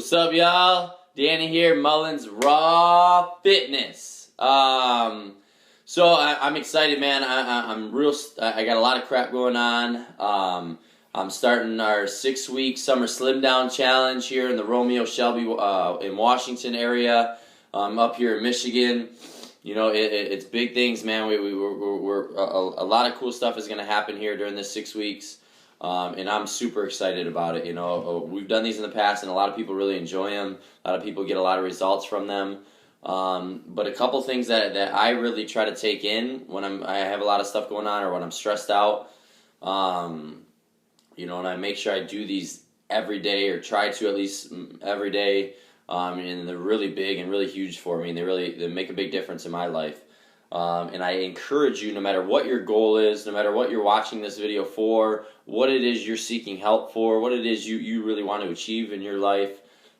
What's up, y'all? Danny here, Mullins Raw Fitness. I'm excited, man. I got a lot of crap going on. I'm starting our 6-week Summer Slim Down Challenge here in the Romeo Shelby in Washington area. Up here in Michigan. You know, it's big things, man. We're a lot of cool stuff is going to happen here during this 6 weeks. And I'm super excited about it. You know, we've done these in the past, and a lot of people really enjoy them. A lot of people get a lot of results from them. But a couple things that I really try to take in when I have a lot of stuff going on or when I'm stressed out. You know, and I make sure I do these every day or try to at least every day. And they're really big and really huge for me, and they make a big difference in my life. And I encourage you, no matter what your goal is, no matter what you're watching this video for, what it is you're seeking help for, what it is you really want to achieve in your life,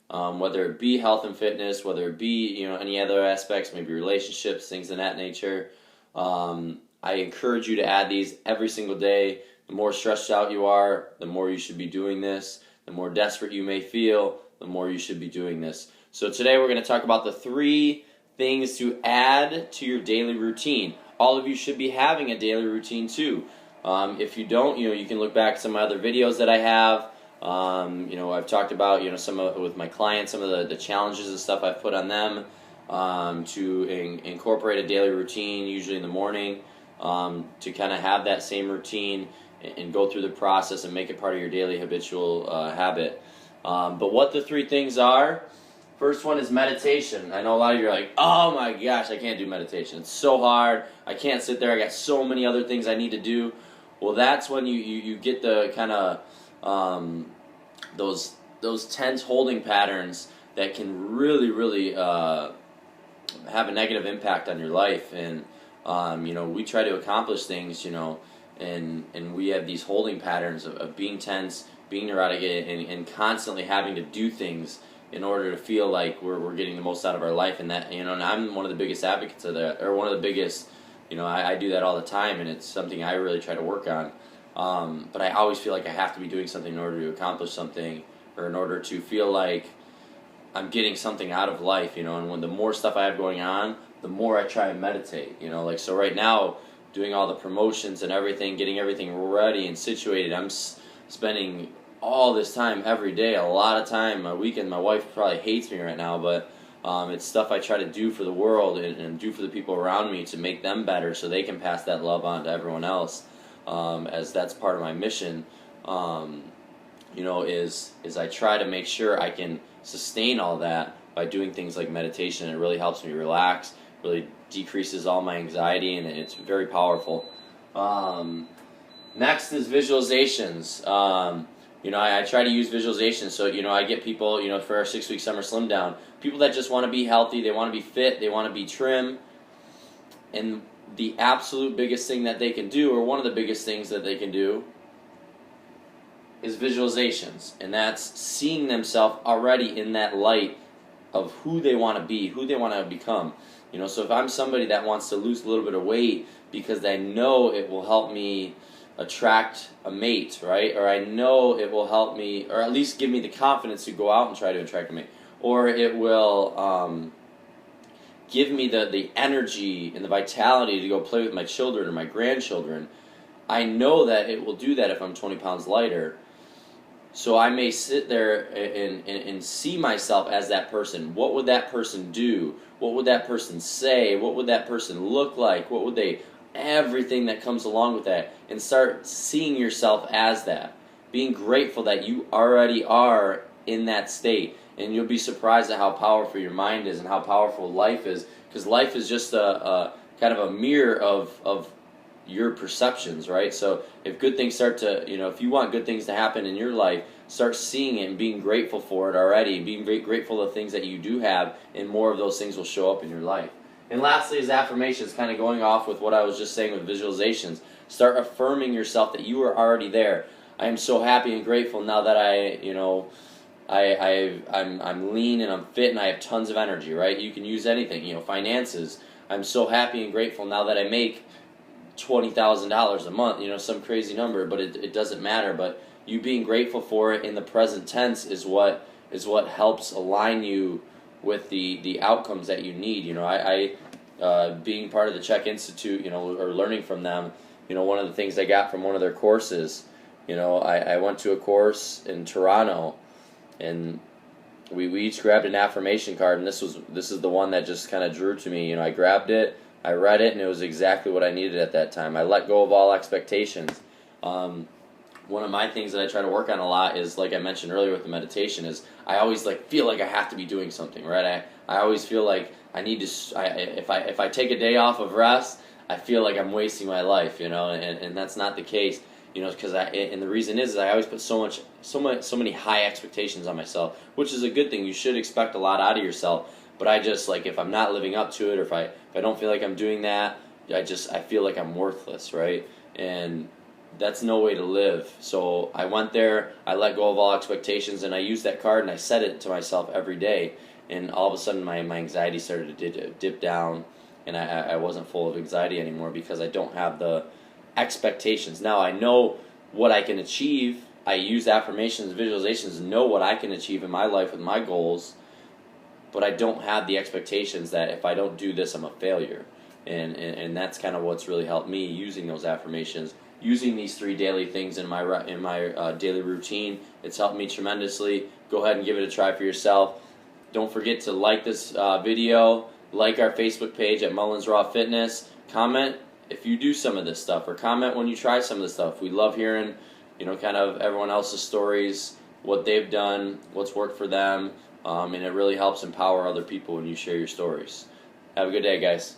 whether it be health and fitness, whether it be any other aspects, maybe relationships, things of that nature. I encourage you to add these every single day. The more stressed out you are, the more you should be doing this. The more desperate you may feel, the more you should be doing this. So today we're going to talk about the 3 things to add to your daily routine. All of you should be having a daily routine too. If you don't, you can look back at some other videos that I have. I've talked about with my clients, some of the challenges and stuff I've put on them to incorporate a daily routine, usually in the morning, to kind of have that same routine and go through the process and make it part of your daily habitual habit. But what the 3 things are. First one is meditation. I know a lot of you are like, oh my gosh, I can't do meditation. It's so hard. I can't sit there. I got so many other things I need to do. Well, that's when you get the kind of those tense holding patterns that can really have a negative impact on your life. And we try to accomplish things, and we have these holding patterns of being tense, being neurotic, and constantly having to do things in order to feel like we're getting the most out of our life. And that, and I'm one of the biggest advocates of that, or one of the biggest, I do that all the time, and it's something I really try to work on. But I always feel like I have to be doing something in order to accomplish something, or in order to feel like I'm getting something out of life, and when the more stuff I have going on, the more I try and meditate, so right now, doing all the promotions and everything, getting everything ready and situated, I'm spending all this time every day, a lot of time, my weekend. My wife probably hates me right now, but it's stuff I try to do for the world and do for the people around me to make them better so they can pass that love on to everyone else, as that's part of my mission, is I try to make sure I can sustain all that by doing things like meditation. It really helps me relax, really decreases all my anxiety, and it's very powerful. Next is visualizations. I try to use visualizations. So, I get people, for our 6-week Summer Slim Down, people that just want to be healthy, they want to be fit, they want to be trim. And the absolute biggest thing that they can do, or one of the biggest things that they can do, is visualizations. And that's seeing themselves already in that light of who they want to be, who they want to become. So if I'm somebody that wants to lose a little bit of weight because I know it will help me attract a mate, right? Or I know it will help me, or at least give me the confidence to go out and try to attract a mate. Or it will give me the energy and the vitality to go play with my children or my grandchildren. I know that it will do that if I'm 20 pounds lighter. So I may sit there and see myself as that person. What would that person do? What would that person say? What would that person look like? What would they... Everything that comes along with that, and start seeing yourself as that, being grateful that you already are in that state. And you'll be surprised at how powerful your mind is and how powerful life is, because life is just a kind of a mirror of your perceptions, right? So if good things start to, if you want good things to happen in your life, start seeing it and being grateful for it already, and being grateful of things that you do have, and more of those things will show up in your life. And lastly is affirmations, kind of going off with what I was just saying with visualizations. Start affirming yourself that you are already there. I am so happy and grateful now that I'm lean and I'm fit and I have tons of energy, right? You can use anything, finances. I'm so happy and grateful now that I make $20,000 a month, some crazy number, but it doesn't matter. But you being grateful for it in the present tense is what is what helps align you with the outcomes that you need. You know, being part of the Czech Institute, you know, or learning from them, you know, one of the things I got from one of their courses, you know, I went to a course in Toronto, and we each grabbed an affirmation card, and this is the one that just kind of drew to me. You know, I grabbed it, I read it, and it was exactly what I needed at that time. I let go of all expectations. One of my things that I try to work on a lot is, like I mentioned earlier with the meditation, is I always feel like I have to be doing something, right? I always feel like I need to. If I take a day off of rest, I feel like I'm wasting my life, you know, and that's not the case, you know, because and the reason is I always put so many high expectations on myself, which is a good thing. You should expect a lot out of yourself, but I just if I'm not living up to it, or if I don't feel like I'm doing that, I feel like I'm worthless, right? And that's no way to live. So I went there, I let go of all expectations, and I used that card and I said it to myself every day. And all of a sudden my anxiety started to dip down, and I wasn't full of anxiety anymore because I don't have the expectations. Now I know what I can achieve. I use affirmations, visualizations to know what I can achieve in my life with my goals, but I don't have the expectations that if I don't do this, I'm a failure. And that's kind of what's really helped me, using those affirmations, using these 3 daily things in my daily routine. It's helped me tremendously. Go ahead and give it a try for yourself. Don't forget to like this video, like our Facebook page at Mullins Raw Fitness. Comment if you do some of this stuff, or comment when you try some of this stuff. We love hearing, you know, kind of everyone else's stories, what they've done, what's worked for them, and it really helps empower other people when you share your stories. Have a good day, guys.